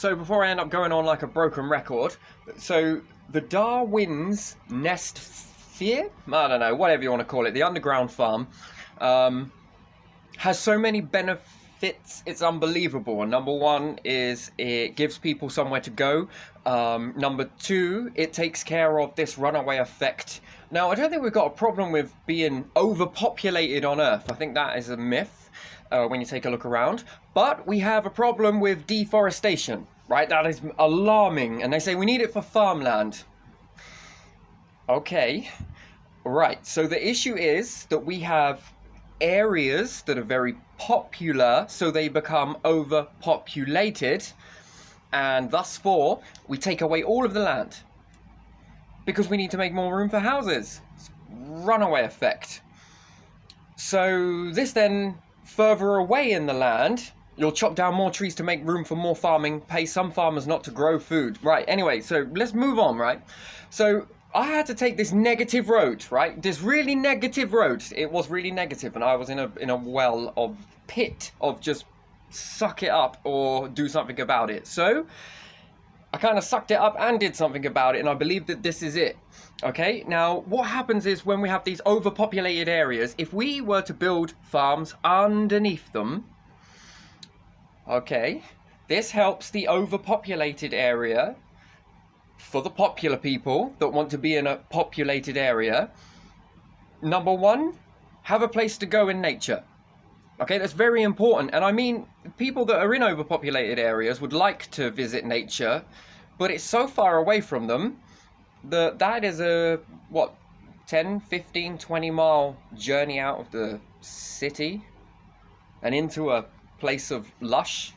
So before I end up going on like a broken record, so the Darwin's Nest Fear? I don't know, whatever you want to call it, the underground farm, has so many benefits, it's unbelievable. And number one is it gives people somewhere to go. Number two, it takes care of this runaway effect. Now, I don't think we've got a problem with being overpopulated on Earth. I think that is a myth when you take a look around. But we have a problem with deforestation, right? That is alarming. And they say we need it for farmland. Okay, right. So the issue is that we have areas that are very popular, so they become overpopulated, and thus for we take away all of the land because we need to make more room for houses. It's runaway effect. So this then, further away in the land, you'll chop down more trees to make room for more farming, pay some farmers not to grow food. Right, anyway, so let's move on, right? So I had to take this negative road, right? This really negative road. It was really negative, and I was in a well of pit of just suck it up or do something about it. So I kind of sucked it up and did something about it, and I believe that this is it. Okay, now what happens is when we have these overpopulated areas, if we were to build farms underneath them, okay, this helps the overpopulated area for the popular people that want to be in a populated area. Number one, have a place to go in nature. Okay, that's very important. And I mean, people that are in overpopulated areas would like to visit nature, but it's so far away from them that is a, what, 10, 15, 20 mile journey out of the city and into a place of lush.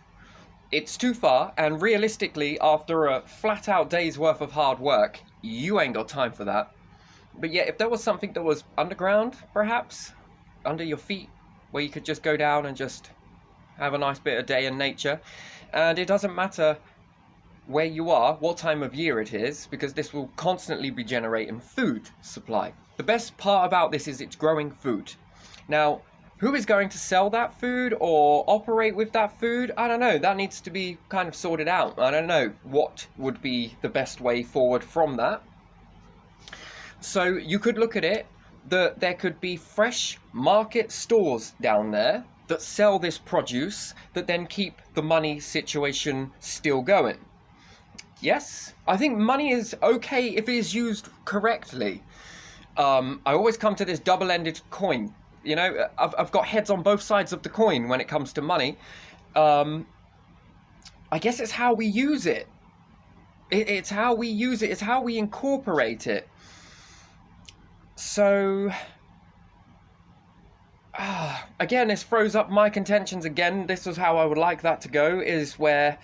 It's too far, and realistically, after a flat-out day's worth of hard work, you ain't got time for that. But yeah, if there was something that was underground, perhaps, under your feet, where you could just go down and just have a nice bit of day in nature, and it doesn't matter where you are, what time of year it is, because this will constantly be generating food supply. The best part about this is it's growing food. Now, who is going to sell that food or operate with that food? I don't know. That needs to be kind of sorted out. I don't know what would be the best way forward from that. So you could look at it that there could be fresh market stores down there that sell this produce that then keep the money situation still going. Yes, I think money is okay if it is used correctly. I always come to this double-ended coin. You know, I've got heads on both sides of the coin when it comes to money. I guess it's how we use it. It's how we use it. It's how we incorporate it. So, again, this throws up my contentions again. This is how I would like that to go, is where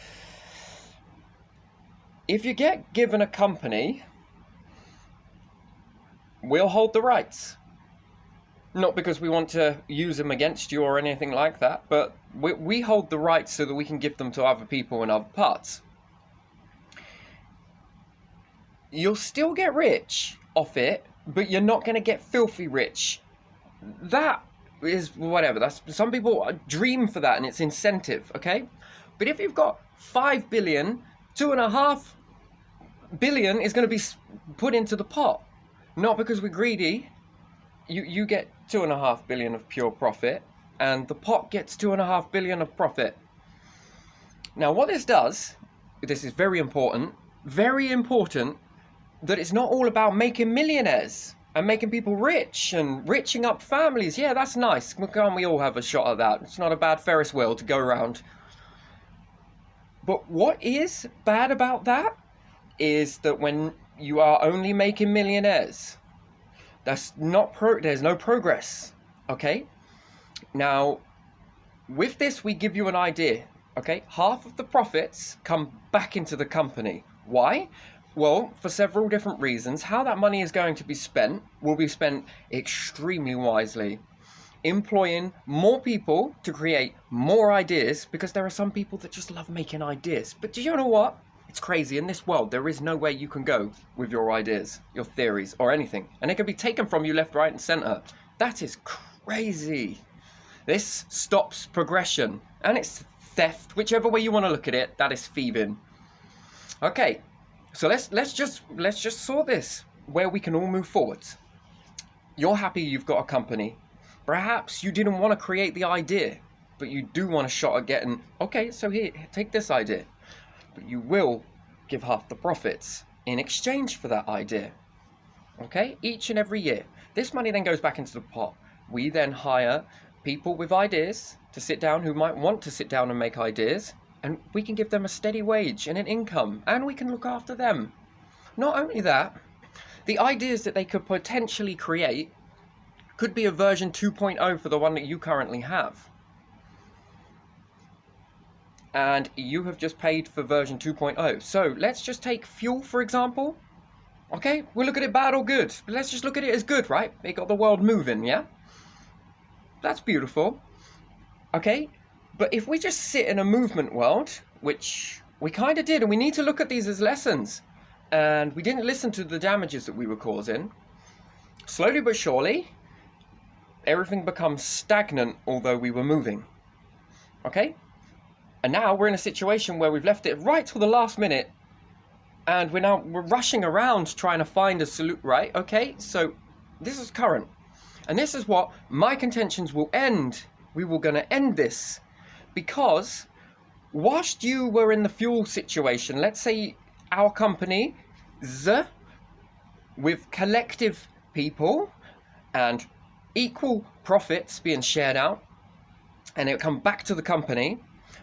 if you get given a company, we'll hold the rights. Not because we want to use them against you or anything like that, but we hold the rights so that we can give them to other people in other parts. You'll still get rich off it, but you're not going to get filthy rich. That is whatever. That's, some people dream for that and it's incentive, okay? But if you've got 5 billion, 2.5 billion is going to be put into the pot. Not because we're greedy. You get 2.5 billion of pure profit, and the pot gets 2.5 billion of profit. Now, what this does, this is very important, that it's not all about making millionaires and making people rich and riching up families. Yeah, that's nice. Can't we all have a shot at that? It's not a bad Ferris wheel to go around. But what is bad about that is that when you are only making millionaires, that's not there's no progress, okay? Now, with this, we give you an idea, okay? Half of the profits come back into the company. Why? Well, for several different reasons. How that money is going to be spent will be spent extremely wisely. Employing more people to create more ideas, because there are some people that just love making ideas. But do you know what? It's crazy. In this world, there is no way you can go with your ideas, your theories, or anything. And it can be taken from you left, right, and center. That is crazy. This stops progression. And it's theft. Whichever way you want to look at it, that is thieving. Okay, so let's just sort this where we can all move forwards. You're happy you've got a company. Perhaps you didn't want to create the idea, but you do want a shot at getting, okay, so here, take this idea. But you will give half the profits in exchange for that idea. Okay, each and every year. This money then goes back into the pot. We then hire people with ideas to sit down who might want to sit down and make ideas, and we can give them a steady wage and an income, and we can look after them. Not only that, the ideas that they could potentially create could be a version 2.0 for the one that you currently have. And you have just paid for version 2.0. So let's just take fuel, for example. Okay, we'll look at it bad or good. But let's just look at it as good, right? It got the world moving, yeah? That's beautiful. Okay, but if we just sit in a movement world, which we kind of did, and we need to look at these as lessons, and we didn't listen to the damages that we were causing, slowly but surely, everything becomes stagnant, although we were moving. Okay? And now we're in a situation where we've left it right till the last minute, and we're rushing around trying to find a solution, right? Okay, so this is current. And this is what my contentions will end. We were going to end this because whilst you were in the fuel situation, let's say our company, with collective people and equal profits being shared out, and it would come back to the company.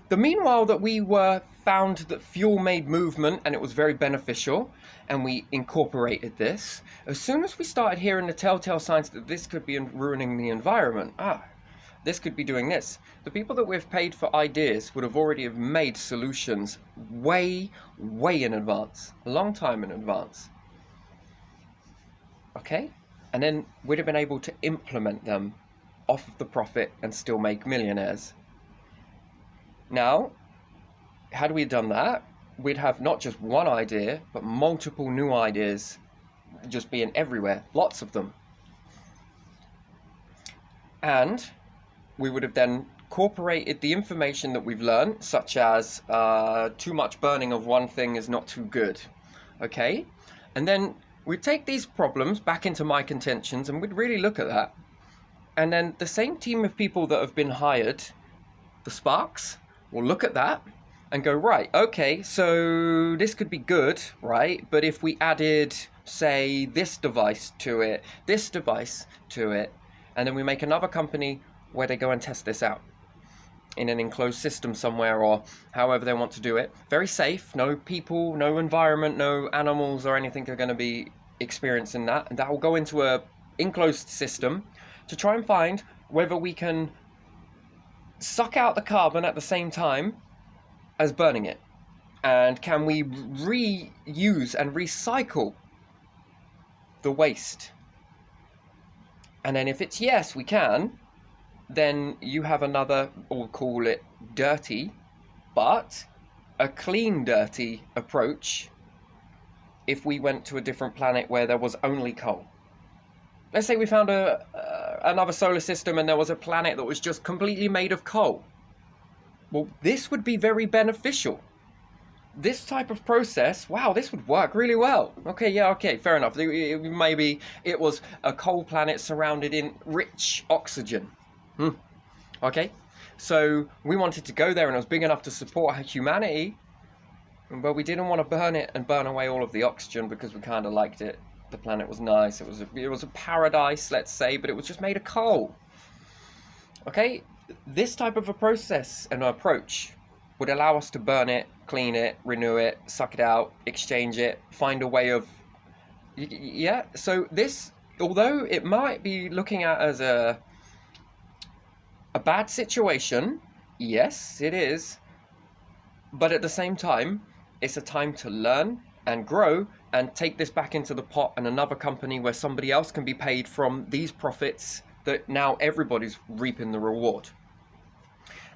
The meanwhile that we were found that fuel made movement and it was very beneficial, and we incorporated this, as soon as we started hearing the telltale signs that this could be ruining the environment, this could be doing this, the people that we've paid for ideas would have already have made solutions way in advance, a long time in advance. Okay? And then we'd have been able to implement them off of the profit and still make millionaires. Now, had we done that, we'd have not just one idea, but multiple new ideas just being everywhere, lots of them. And we would have then incorporated the information that we've learned, such as too much burning of one thing is not too good. Okay? And then we'd take these problems back into my contentions and we'd really look at that. And then the same team of people that have been hired, the Sparks, will look at that and go, right, okay, so this could be good, right? But if we added, say, this device to it, and then we make another company where they go and test this out in an enclosed system somewhere, or however they want to do it. Very safe, no people, no environment, no animals or anything are going to be experiencing that. And that will go into a enclosed system to try and find whether we can suck out the carbon at the same time as burning it. And can we reuse and recycle the waste? And then if it's yes, we can, then you have another, we'll call it dirty, but a clean dirty approach if we went to a different planet where there was only coal. Let's say we found another solar system and there was a planet that was just completely made of coal. Well, this would be very beneficial. This type of process, wow, this would work really well. Okay, yeah, okay, fair enough. Maybe it was a coal planet surrounded in rich oxygen. Okay, so we wanted to go there and it was big enough to support humanity, but we didn't want to burn it and burn away all of the oxygen because we kind of liked it. The planet was nice. It was a paradise, let's say, but it was just made of coal. Okay, this type of a process and approach would allow us to burn it, clean it, renew it, suck it out, exchange it, find a way of... Yeah, so this, although it might be looking at as a bad situation, yes, it is, but at the same time, it's a time to learn and grow and take this back into the pot and another company where somebody else can be paid from these profits that now everybody's reaping the reward.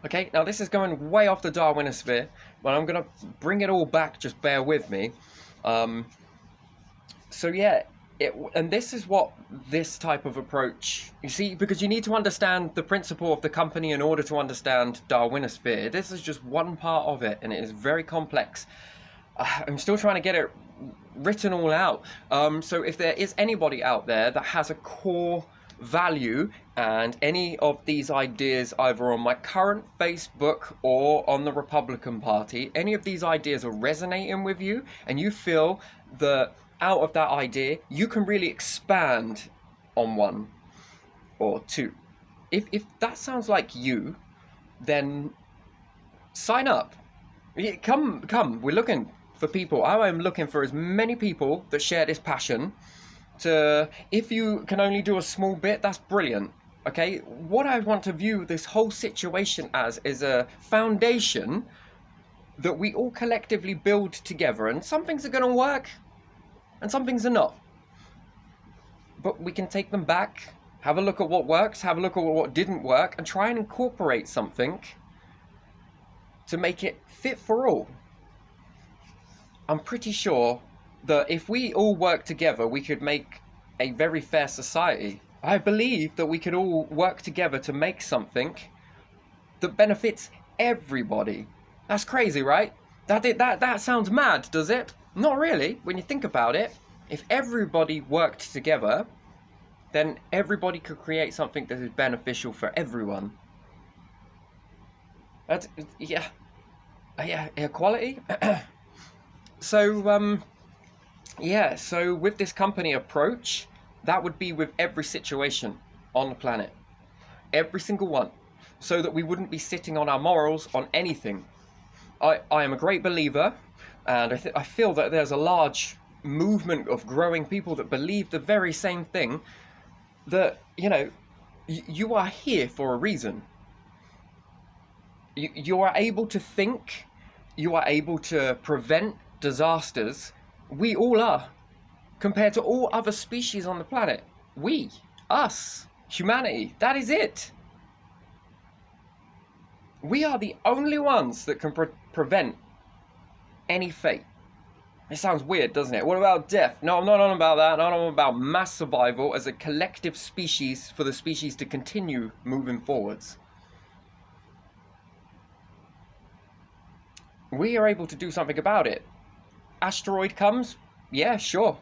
Okay, now this is going way off the Darwinosphere, but I'm going to bring it all back, just bear with me. So yeah, and this is what this type of approach, you see, because you need to understand the principle of the company in order to understand Darwinosphere. This is just one part of it, and it is very complex. I'm still trying to get it written all out. So if there is anybody out there that has a core value and any of these ideas, either on my current Facebook or on the Republican Party, any of these ideas are resonating with you, and you feel that out of that idea you can really expand on one or two, if that sounds like you, then sign up. Come, we're looking for people. I am looking for as many people that share this passion. If you can only do a small bit, that's brilliant. Okay, what I want to view this whole situation as is a foundation that we all collectively build together, and some things are going to work and some things are not, but we can take them back, have a look at what works, have a look at what didn't work, and try and incorporate something to make it fit for all. I'm pretty sure that if we all work together, we could make a very fair society. I believe that we could all work together to make something that benefits everybody. That's crazy, right? That sounds mad, does it? Not really, when you think about it. If everybody worked together, then everybody could create something that is beneficial for everyone. That's, yeah, equality. So so with this company approach, that would be with every situation on the planet, every single one, so that we wouldn't be sitting on our morals on anything. I am a great believer, and I feel that there's a large movement of growing people that believe the very same thing, that, you are here for a reason. You are able to think, you are able to prevent disasters. We all are, compared to all other species on the planet. Us, humanity, that is it. We are the only ones that can prevent any fate. It sounds weird, doesn't it? What about death? No, I'm not on about that. I'm not on about mass survival as a collective species, for the species to continue moving forwards. We are able to do something about it. Asteroid comes, yeah, sure.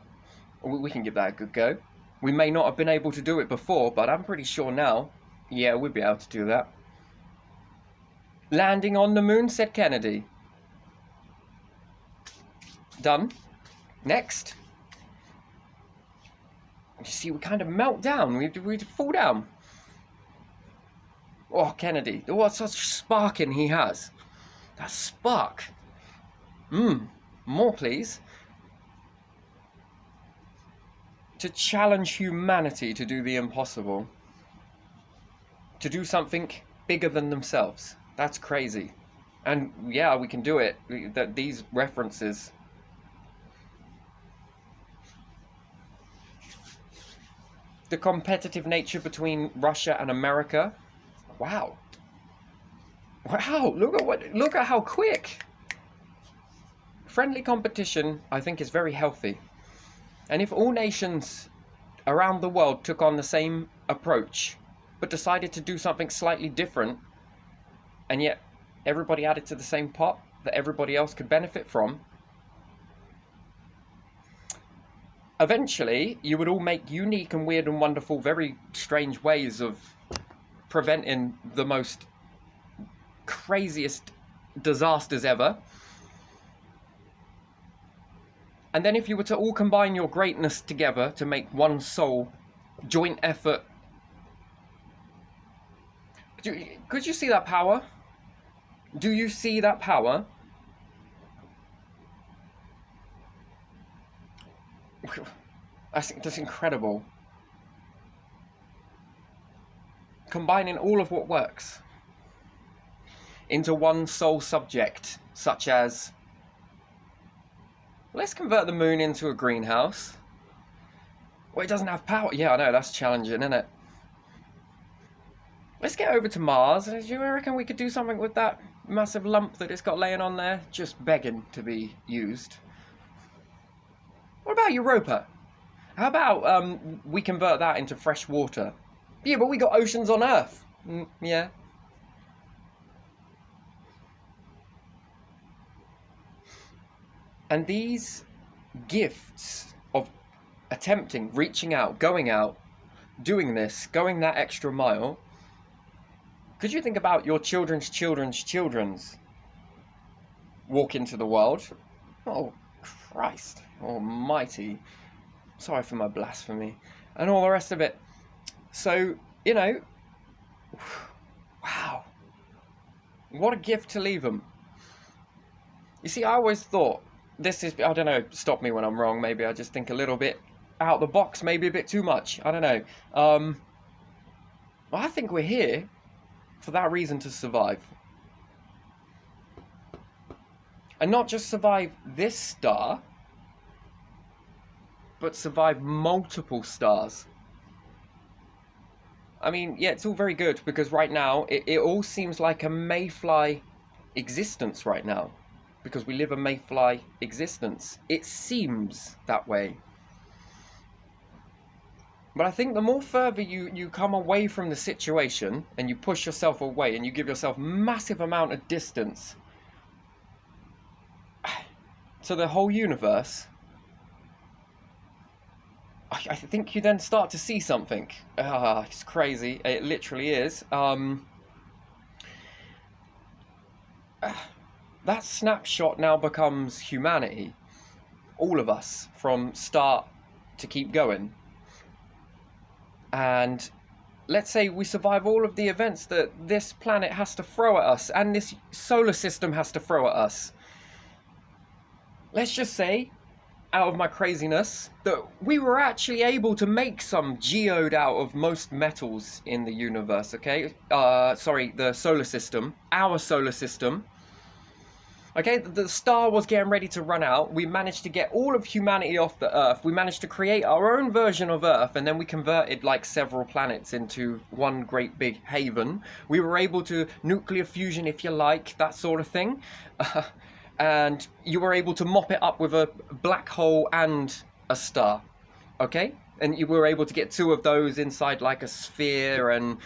We can give that a good go. We may not have been able to do it before, but I'm pretty sure now, yeah, we'd be able to do that. Landing on the moon, said Kennedy. Done. Next. You see, we kind of melt down. We fall down. Oh, Kennedy. What such sparking he has. That spark. More, please. To challenge humanity to do the impossible. To do something bigger than themselves. That's crazy. And yeah, we can do it. These references. The competitive nature between Russia and America. Wow. Wow, look at how quick. Friendly competition, I think, is very healthy. And if all nations around the world took on the same approach, but decided to do something slightly different, and yet everybody added to the same pot that everybody else could benefit from, eventually you would all make unique and weird and wonderful, very strange ways of preventing the most craziest disasters ever. And then if you were to all combine your greatness together to make one soul, joint effort, could you see that power? Do you see that power? I think that's incredible. Combining all of what works into one sole subject, such as, let's convert the moon into a greenhouse. Well, it doesn't have power. Yeah, I know, that's challenging, isn't it? Let's get over to Mars. Do you reckon we could do something with that massive lump that it's got laying on there, just begging to be used? What about Europa? How about we convert that into fresh water? Yeah, but we got oceans on Earth. Yeah. And these gifts of attempting, reaching out, doing this, going that extra mile, could you think about your children's children's children's walk into the world? Oh, Christ almighty. Sorry for my blasphemy. And all the rest of it. So, you know, wow. What a gift to leave them. You see, I always thought, this is, I don't know, stop me when I'm wrong, maybe I just think a little bit out of the box, maybe a bit too much, I don't know. Well, I think we're here for that reason, to survive. And not just survive this star, but survive multiple stars. I mean, yeah, it's all very good, because right now, it all seems like a mayfly existence right now. Because we live a mayfly existence. It seems that way. But I think the more further you come away from the situation, and you push yourself away, and you give yourself massive amount of distance to the whole universe, I think you then start to see something. It's crazy. It literally is. That snapshot now becomes humanity. All of us, from start to keep going. And let's say we survive all of the events that this planet has to throw at us, and this solar system has to throw at us. Let's just say, out of my craziness, that we were actually able to make some geode out of most metals in the universe, okay? Sorry, the solar system. Our solar system. Okay, the star was getting ready to run out. We managed to get all of humanity off the Earth. We managed to create our own version of Earth, and then we converted like several planets into one great big haven. We were able to nuclear fusion, if you like, that sort of thing. And you were able to mop it up with a black hole and a star, okay? And you were able to get two of those inside like a sphere, and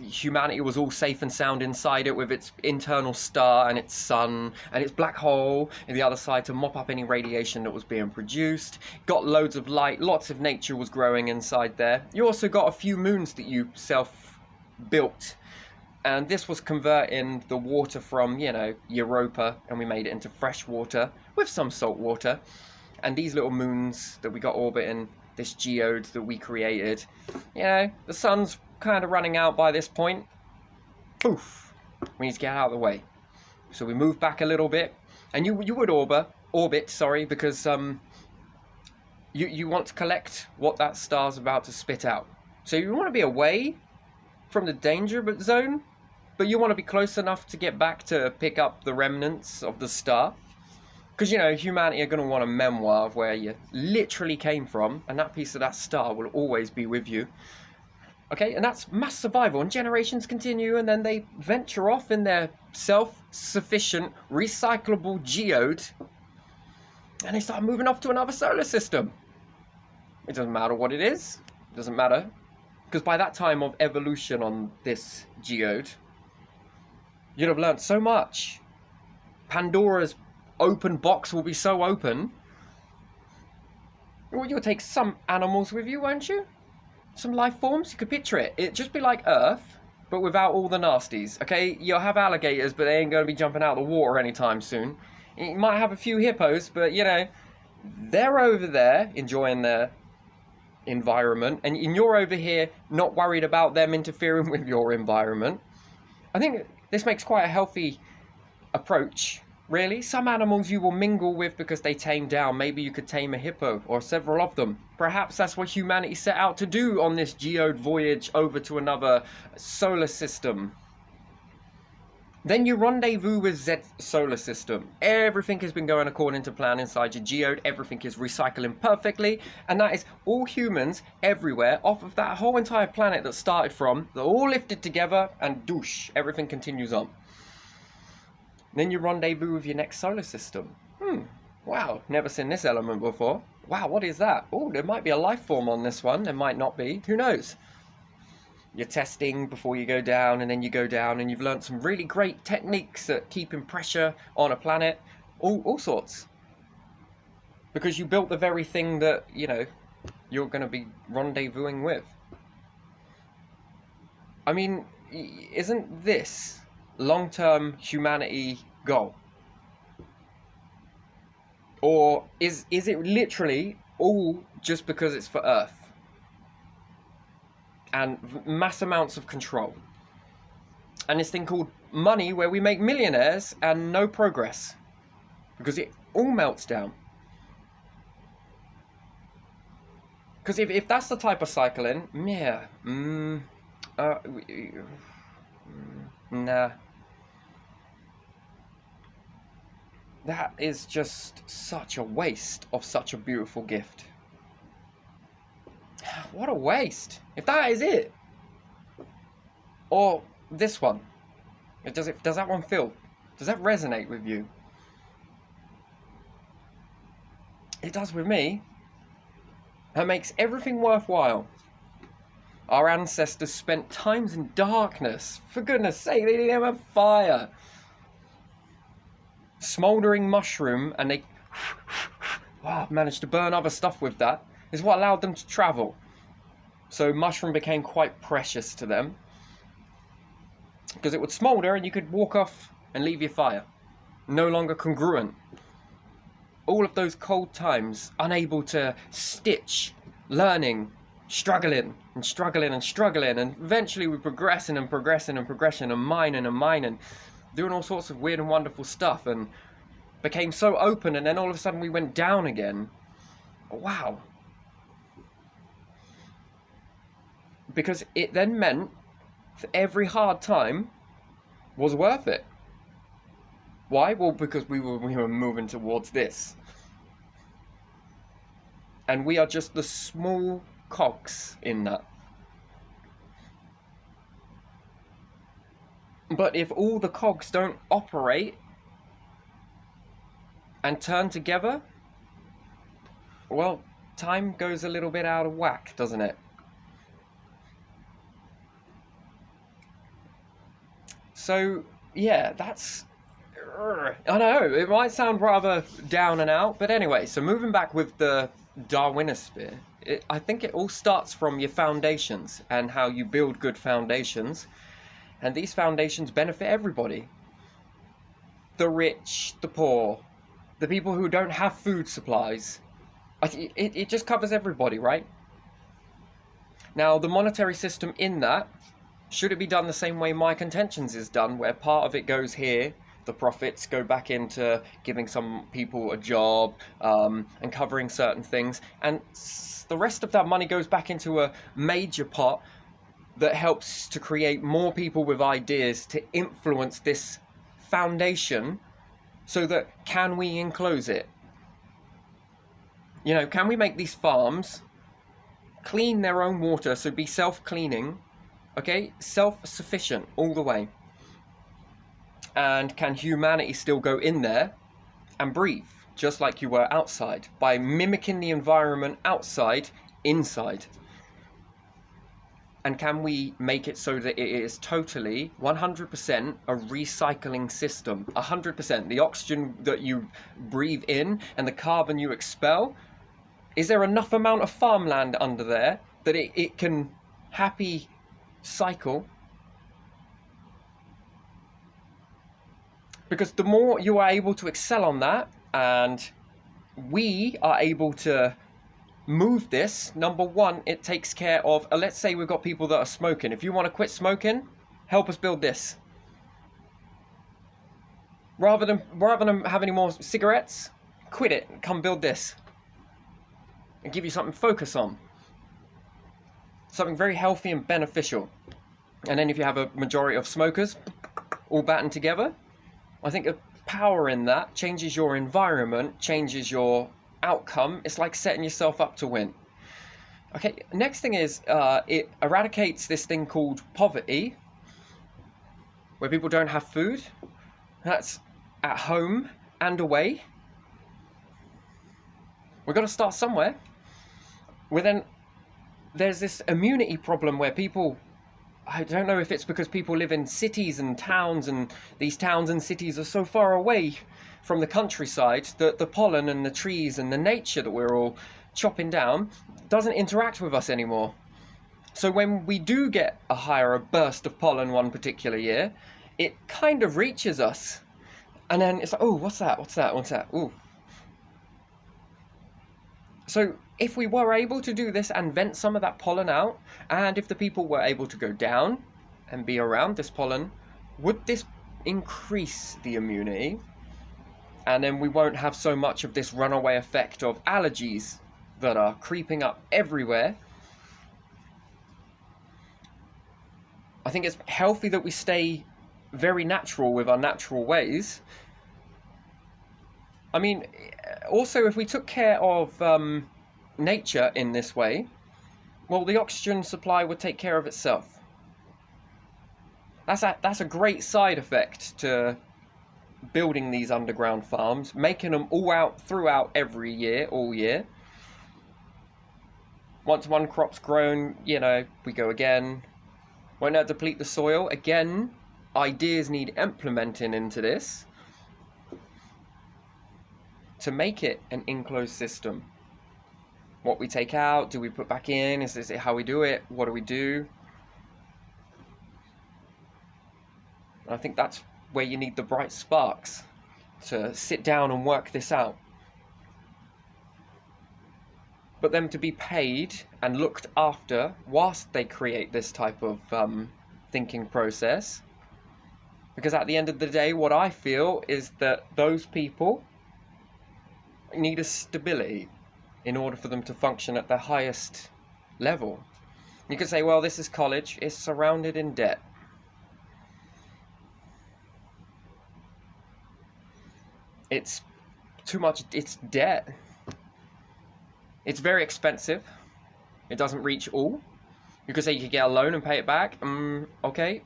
humanity was all safe and sound inside it with its internal star and its sun and its black hole in the other side to mop up any radiation that was being produced. Got loads of light, lots of nature was growing inside there. You also got a few moons that you self-built, and this was converting the water from, you know, Europa, and we made it into fresh water with some salt water. And these little moons that we got orbiting this geode that we created, you know, the sun's kind of running out by this point. Poof, we need to get out of the way. So we move back a little bit, and you would orbit, sorry, because you want to collect what that star's about to spit out. So you want to be away from the danger zone, but you want to be close enough to get back to pick up the remnants of the star. Because, you know, humanity are going to want a memoir of where you literally came from, and that piece of that star will always be with you. Okay, and that's mass survival, and generations continue, and then they venture off in their self-sufficient, recyclable geode, and they start moving off to another solar system. It doesn't matter what it is, it doesn't matter, because by that time of evolution on this geode, you'd have learnt so much. Pandora's open box will be so open. Well, you'll take some animals with you, won't you? Some life forms, you could picture it. It'd just be like Earth, but without all the nasties, okay? You'll have alligators, but they ain't going to be jumping out of the water anytime soon. You might have a few hippos, but, you know, they're over there enjoying their environment, and you're over here not worried about them interfering with your environment. I think this makes quite a healthy approach, really. Some animals you will mingle with because they tame down. Maybe you could tame a hippo or several of them. Perhaps that's what humanity set out to do on this geode voyage over to another solar system. Then you rendezvous with Z solar system. Everything has been going according to plan inside your geode. Everything is recycling perfectly. And that is all humans everywhere off of that whole entire planet that started from. They're all lifted together, and douche, everything continues on. Then you rendezvous with your next solar system. Wow, never seen this element before. Wow, what is that? Oh, there might be a life form on this one. There might not be. Who knows? You're testing before you go down, and then you go down, and you've learned some really great techniques at keeping pressure on a planet. All sorts. because you built the very thing that, you know, you're going to be rendezvousing with. I mean, isn't this long-term humanity goal? Or is it literally all just because it's for Earth? And mass amounts of control. And this thing called money, where we make millionaires and no progress. Because it all melts down. Because if that's the type of cycling, yeah, nah. That is just such a waste of such a beautiful gift. What a waste. If that is it. Or this one. Does that one feel? Does that resonate with you? It does with me. That makes everything worthwhile. Our ancestors spent times in darkness. For goodness sake, they didn't have fire. Smouldering mushroom, and they managed to burn other stuff with that, is what allowed them to travel. So mushroom became quite precious to them. Because it would smoulder and you could walk off and leave your fire. No longer congruent. All of those cold times, unable to stitch, learning, struggling, and eventually we're progressing and mining, doing all sorts of weird and wonderful stuff, and became so open, and then all of a sudden we went down again. Wow. Because it then meant that every hard time was worth it. Why? Well, because we were moving towards this. And we are just the small cogs in that. But if all the cogs don't operate and turn together, well, time goes a little bit out of whack, doesn't it? So, yeah, that's... I know, it might sound rather down and out, but anyway, so moving back with the Darwinosphere, I think it all starts from your foundations and how you build good foundations, and these foundations benefit everybody. The rich, the poor, the people who don't have food supplies. It just covers everybody, right? Now, the monetary system in that, should it be done the same way my contentions is done, where part of it goes here, the profits go back into giving some people a job and covering certain things, and the rest of that money goes back into a major pot that helps to create more people with ideas to influence this foundation, so that can we enclose it? You know, can we make these farms clean their own water, so be self-cleaning, okay, self-sufficient all the way? And can humanity still go in there and breathe, just like you were outside, by mimicking the environment outside, inside? And can we make it so that it is totally 100% a recycling system? 100%. The oxygen that you breathe in and the carbon you expel, is there enough amount of farmland under there that it can happy cycle? Because the more you are able to excel on that, and we are able to move this, number one, it takes care of, let's say we've got people that are smoking. If you want to quit smoking, help us build this. Rather than have any more cigarettes, quit it, come build this. And give you something to focus on. Something very healthy and beneficial. And then if you have a majority of smokers, all battened together, I think the power in that changes your environment, changes your outcome. It's like setting yourself up to win. Okay, next thing is it eradicates this thing called poverty, where people don't have food. That's at home and away. We've got to start somewhere. There's this immunity problem where people, I don't know if it's because people live in cities and towns, and these towns and cities are so far away from the countryside, the pollen and the trees and the nature that we're all chopping down doesn't interact with us anymore. So when we do get a higher burst of pollen one particular year, it kind of reaches us. And then it's like, oh, what's that? What's that? What's that? Ooh. So if we were able to do this and vent some of that pollen out, and if the people were able to go down and be around this pollen, would this increase the immunity? And then we won't have so much of this runaway effect of allergies that are creeping up everywhere. I think it's healthy that we stay very natural with our natural ways. I mean, also, if we took care of nature in this way, well, the oxygen supply would take care of itself. That's a great side effect to building these underground farms, making them all out throughout every year, all year. Once one crop's grown, you know, we go again. Won't that deplete the soil? Again, ideas need implementing into this to make it an enclosed system. What we take out, do we put back in? Is this how we do it? What do we do? I think that's where you need the bright sparks to sit down and work this out. But them to be paid and looked after whilst they create this type of thinking process. Because at the end of the day, what I feel is that those people need a stability in order for them to function at their highest level. You could say, well, this is college, it's surrounded in debt. It's too much, it's debt. It's very expensive. It doesn't reach all. You could say you could get a loan and pay it back. Okay.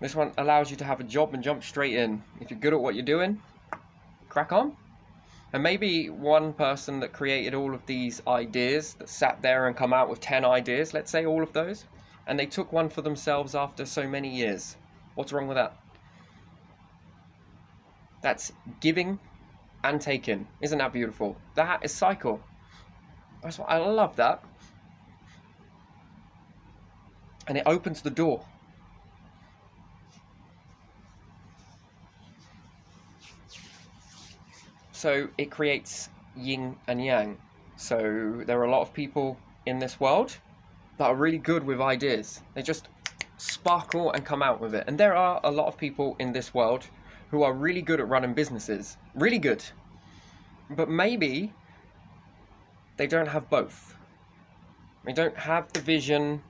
This one allows you to have a job and jump straight in. If you're good at what you're doing, crack on. And maybe one person that created all of these ideas, that sat there and come out with 10 ideas, let's say all of those, and they took one for themselves after so many years. What's wrong with that? That's giving and taking. Isn't that beautiful? That is cycle. That's what I love that. And it opens the door. So it creates yin and yang. So there are a lot of people in this world that are really good with ideas. They just sparkle and come out with it. And there are a lot of people in this world who are really good at running businesses. Really good. But maybe they don't have both. They don't have the vision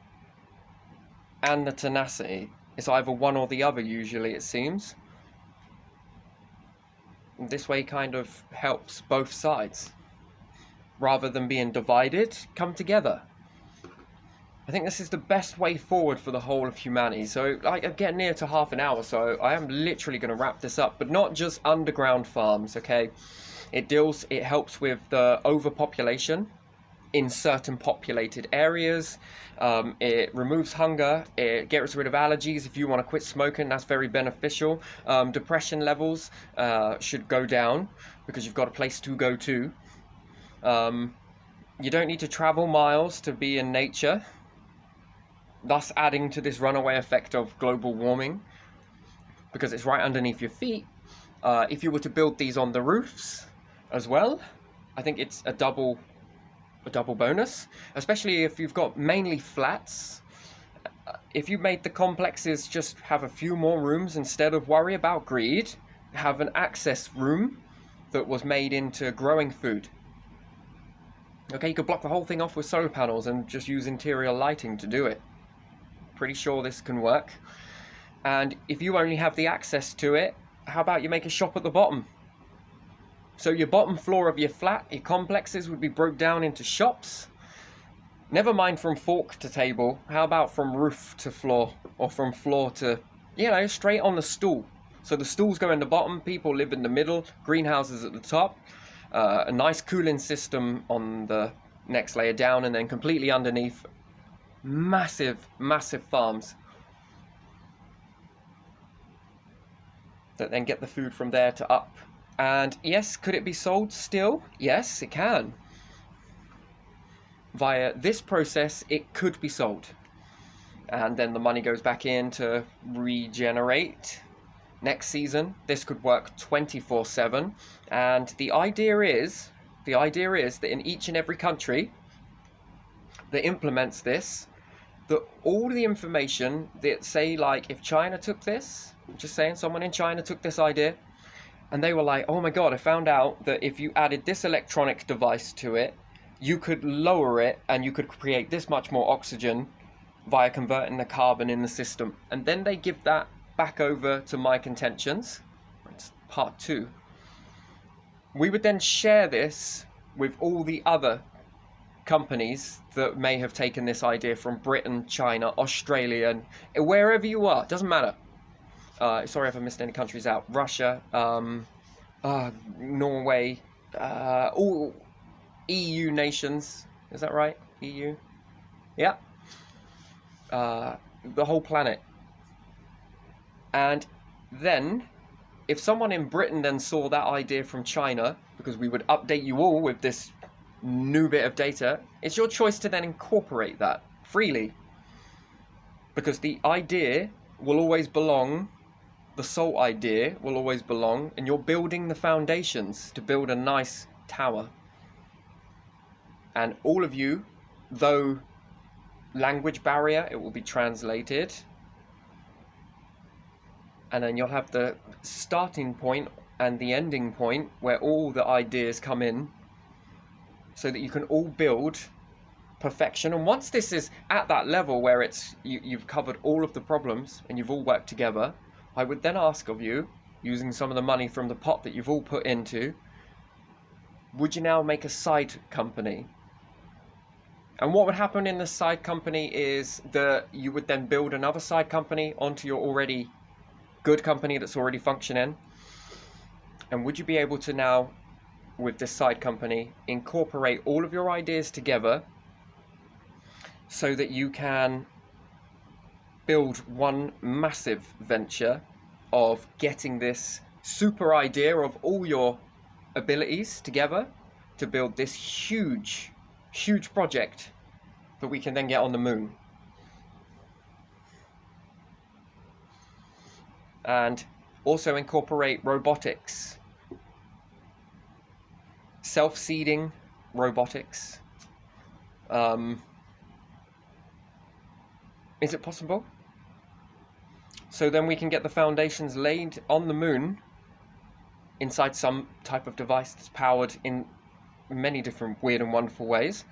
and the tenacity. It's either one or the other, usually, it seems. And this way kind of helps both sides. Rather than being divided, come together. I think this is the best way forward for the whole of humanity. So, like, I'm getting near to half an hour, so I am literally going to wrap this up. But not just underground farms, okay? It helps with the overpopulation in certain populated areas. It removes hunger. It gets rid of allergies. If you want to quit smoking, that's very beneficial. Depression levels should go down because you've got a place to go to. You don't need to travel miles to be in nature, thus adding to this runaway effect of global warming because it's right underneath your feet. If you were to build these on the roofs as well, I think it's a double bonus, especially if you've got mainly flats. If you made the complexes just have a few more rooms instead of worry about greed, have an access room that was made into growing food. Okay, you could block the whole thing off with solar panels and just use interior lighting to do it. Pretty sure this can work. And if you only have the access to it, how about you make a shop at the bottom? So your bottom floor of your flat, your complexes would be broke down into shops. Never mind from fork to table. How about from roof to floor? Or from floor to, straight on the stool. So the stools go in the bottom, people live in the middle, greenhouses at the top. A nice cooling system on the next layer down, and then completely underneath, massive, massive farms that then get the food from there to up. And yes, could it be sold still? Yes, it can. Via this process, it could be sold. And then the money goes back in to regenerate next season. This could work 24/7. And the idea is that in each and every country that implements this, that all the information that, say, like if China took this, just saying someone in China took this idea and they were like, oh my god, I found out that if you added this electronic device to it, you could lower it and you could create this much more oxygen via converting the carbon in the system. And then they give that back over to my contentions. It's part 2. We would then share this with all the other companies that may have taken this idea from Britain, China, Australia, and wherever you are, doesn't matter. Sorry if I missed any countries out. Russia, Norway, all EU nations. Is that right? EU? Yeah. The whole planet. And then, if someone in Britain then saw that idea from China, because we would update you all with this new bit of data, it's your choice to then incorporate that freely. Because the idea will always belong, the sole idea will always belong, and you're building the foundations to build a nice tower. And all of you, though language barrier, it will be translated. And then you'll have the starting point and the ending point where all the ideas come in, so that you can all build perfection. And once this is at that level where it's you've covered all of the problems and you've all worked together, I would then ask of you, using some of the money from the pot that you've all put into, would you now make a side company? And what would happen in the side company is that you would then build another side company onto your already good company that's already functioning. And would you be able to now, with this side company, incorporate all of your ideas together so that you can build one massive venture of getting this super idea of all your abilities together to build this huge project that we can then get on the moon? And also incorporate robotics, self-seeding robotics. Is it possible? So then we can get the foundations laid on the moon inside some type of device that's powered in many different weird and wonderful ways.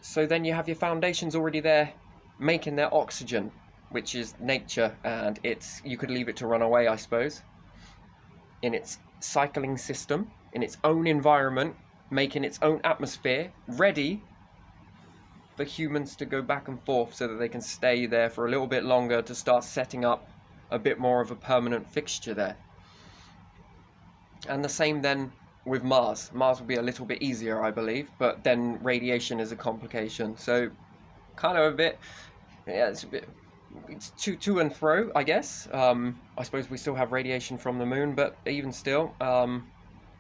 So then you have your foundations already there making their oxygen, which is nature, and you could leave it to run away, I suppose, in its cycling system, in its own environment, making its own atmosphere, ready for humans to go back and forth so that they can stay there for a little bit longer to start setting up a bit more of a permanent fixture there. And the same then with Mars. Mars will be a little bit easier, I believe, but then radiation is a complication. So kind of a bit, yeah, it's to and fro, I guess. I suppose we still have radiation from the moon, but even still, I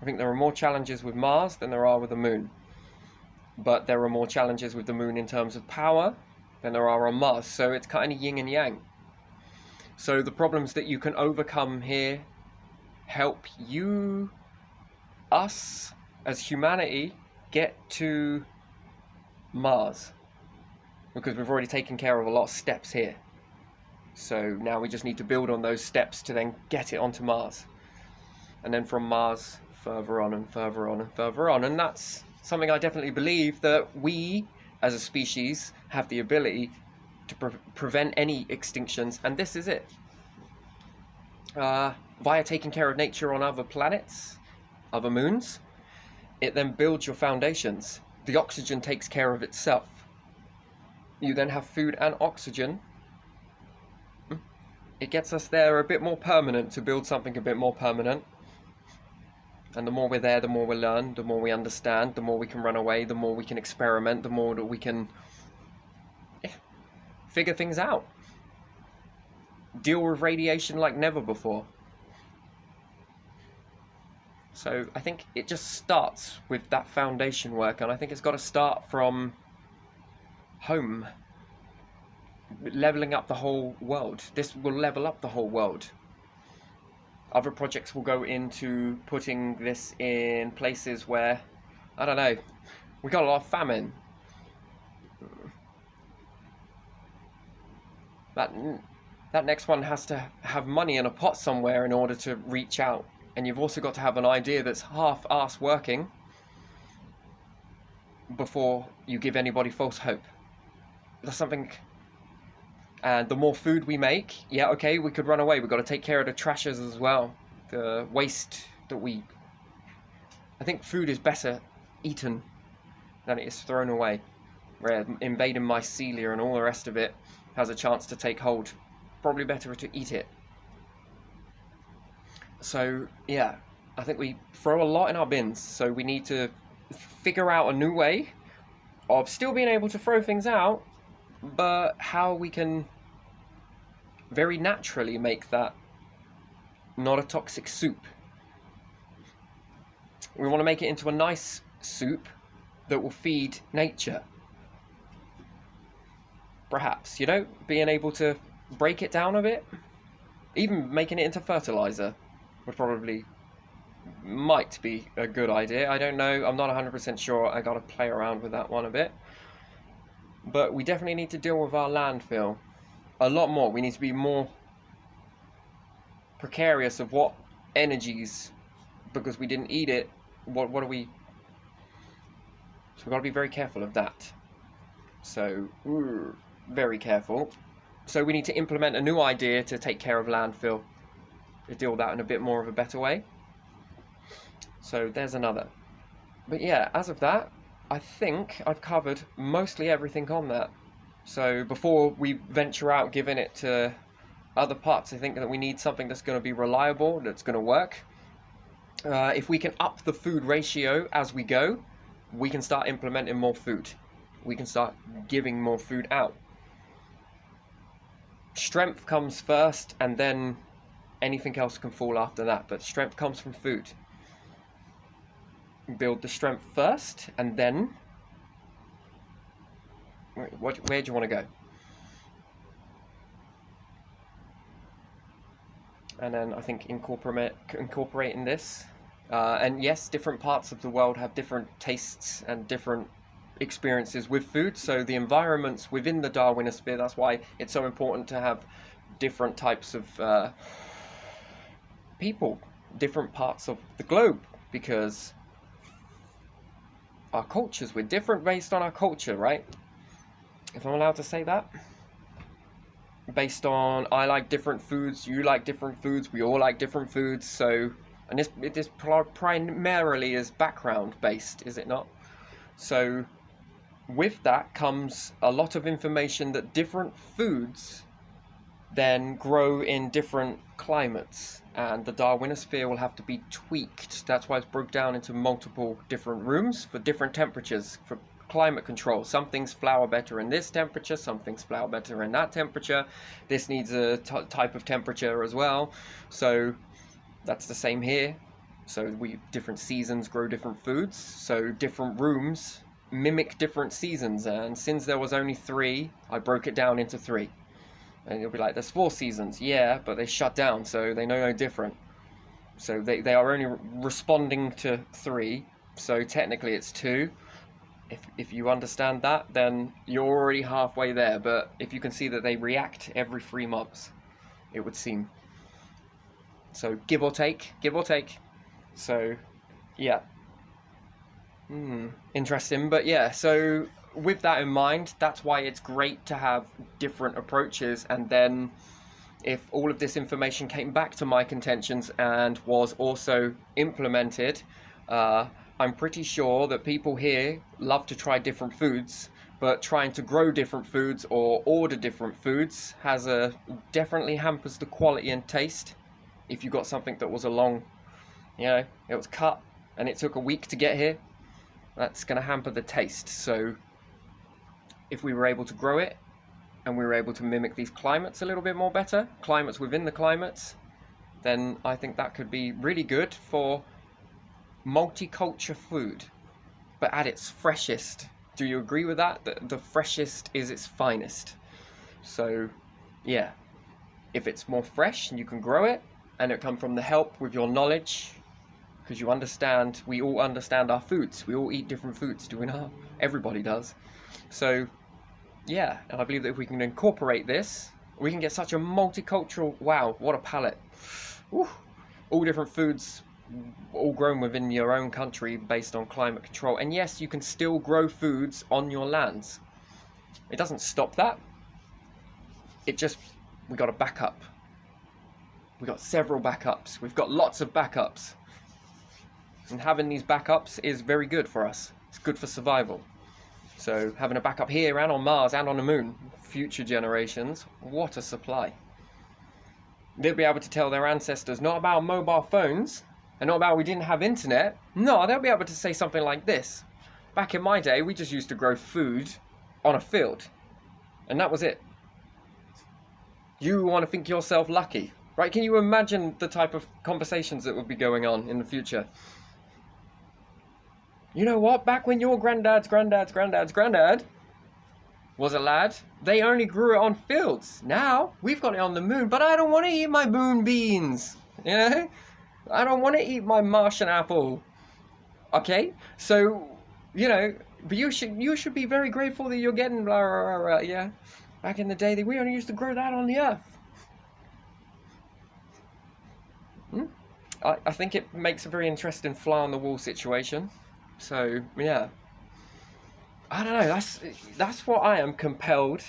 think there are more challenges with Mars than there are with the moon. But there are more challenges with the moon in terms of power than there are on Mars. So it's kind of yin and yang. So the problems that you can overcome here help you, us, as humanity, get to Mars. Because we've already taken care of a lot of steps here. So now we just need to build on those steps to then get it onto Mars. And then from Mars, further on and further on and further on. And that's something I definitely believe, that we, as a species, have the ability to prevent any extinctions. And this is it. Via taking care of nature on other planets, other moons, it then builds your foundations. The oxygen takes care of itself. You then have food and oxygen. It gets us there a bit more permanent, to build something a bit more permanent. And the more we're there, the more we learn, the more we understand, the more we can run away, the more we can experiment, the more that we can figure things out. Deal with radiation like never before. So I think it just starts with that foundation work, and I think it's got to start from home. Leveling up the whole world. This will level up the whole world. Other projects will go into putting this in places where, I don't know, we got a lot of famine. That next one has to have money in a pot somewhere in order to reach out. And you've also got to have an idea that's half-ass working before you give anybody false hope. That's something. And the more food we make, yeah, okay, we could run away. We've got to take care of the trashes as well. The waste that we... I think food is better eaten than it is thrown away. Where invading mycelia and all the rest of it has a chance to take hold. Probably better to eat it. So, yeah, I think we throw a lot in our bins. So we need to figure out a new way of still being able to throw things out, but how we can very naturally make that not a toxic soup. We want to make it into a nice soup that will feed nature. Perhaps, you know, being able to break it down a bit, even making it into fertilizer would probably might be a good idea. I don't know, I'm not 100% sure. I gotta play around with that one a bit. But we definitely need to deal with our landfill a lot more. We need to be more precarious of what energies, because we didn't eat it, what are we... So we've got to be very careful of that. So, very careful. So we need to implement a new idea to take care of landfill, to deal with that in a bit more of a better way. So there's another. But yeah, as of that, I think I've covered mostly everything on that. So before we venture out giving it to other parts, I think that we need something that's going to be reliable, that's going to work. If we can up the food ratio as we go, we can start implementing more food. We can start giving more food out. Strength comes first, and then anything else can fall after that, but strength comes from food. Build the strength first, and then where do you want to go? And then I think incorporating this, and yes, different parts of the world have different tastes and different experiences with food, so the environments within the Darwinosphere, that's why it's so important to have different types of people, different parts of the globe, because our cultures, we're different based on our culture, right? If I'm allowed to say that. Based on, I like different foods, you like different foods, we all like different foods, so, and this primarily is background based, is it not? So with that comes a lot of information that different foods then grow in different climates, and the Darwinosphere will have to be tweaked. That's why it's broke down into multiple different rooms for different temperatures, for climate control. Some things flower better in this temperature, some things flower better in that temperature. This needs a type of temperature as well, so that's the same here. So different seasons grow different foods, so different rooms mimic different seasons, and since there was only 3, I broke it down into 3. And you'll be like, there's 4 seasons, yeah, but they shut down, so they know no different. So they are only responding to 3, so technically it's 2. If you understand that, then you're already halfway there. But if you can see that they react every 3 months, it would seem. So give or take. So yeah. Interesting. But yeah, so with that in mind, that's why it's great to have different approaches, and then if all of this information came back to my contentions and was also implemented, I'm pretty sure that people here love to try different foods, but trying to grow different foods or order different foods definitely hampers the quality and taste. If you got something that was it was cut and it took a week to get here, that's going to hamper the taste. So if we were able to grow it and we were able to mimic these climates a little bit more better, climates within the climates, then I think that could be really good for multicultural food, but at its freshest. Do you agree with that? The freshest is its finest. So, yeah, if it's more fresh and you can grow it, and it comes from the help with your knowledge, because you understand, we all understand our foods. We all eat different foods, do we not? Everybody does. So, yeah, and I believe that if we can incorporate this, we can get such a multicultural, wow, what a palette. Woo. All different foods, all grown within your own country based on climate control. And yes, you can still grow foods on your lands. It doesn't stop that. It just, we got a backup. We got several backups. We've got lots of backups. And having these backups is very good for us. It's good for survival. So having a backup here and on Mars and on the moon, future generations, what a supply. They'll be able to tell their ancestors not about mobile phones and not about we didn't have internet. No, they'll be able to say something like this. Back in my day, we just used to grow food on a field. And that was it. You want to think yourself lucky, right? Can you imagine the type of conversations that would be going on in the future? You know what? Back when your granddad's granddad was a lad, they only grew it on fields. Now, we've got it on the moon, but I don't want to eat my moon beans. You know? I don't want to eat my Martian apple. Okay? So, you know, but you should be very grateful that you're getting blah, blah, blah, blah, yeah? Back in the day, we only used to grow that on the earth. I think it makes a very interesting fly-on-the-wall situation. So, yeah. I don't know, that's what I am compelled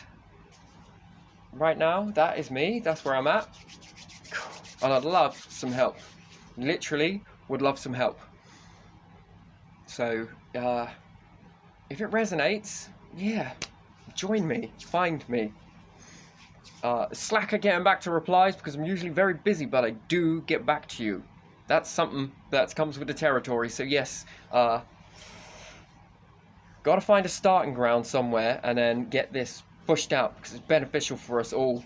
right now. That is me. That's where I'm at. And I'd love some help. Literally would love some help. So, if it resonates, yeah, join me, find me. Slack at getting back to replies because I'm usually very busy, but I do get back to you. That's something that comes with the territory. So yes, got to find a starting ground somewhere and then get this pushed out because it's beneficial for us all,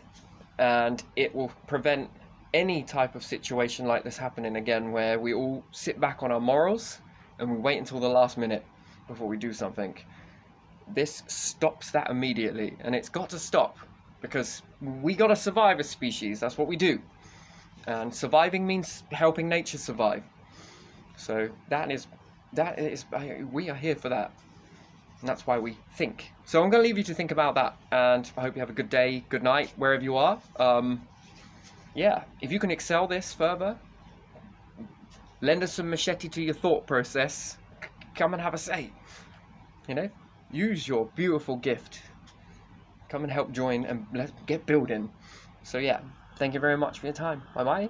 and it will prevent any type of situation like this happening again where we all sit back on our morals and we wait until the last minute before we do something. This stops that immediately, and it's got to stop because we got to survive as species. That's what we do, and surviving means helping nature survive. So that is we are here for that. And that's why we think. So I'm going to leave you to think about that, and I hope you have a good day, good night, wherever you are. Yeah, if you can excel this further, lend us some machete to your thought process. Come and have a say. You know, use your beautiful gift. Come and help join and let's get building. So yeah, thank you very much for your time. Bye-bye.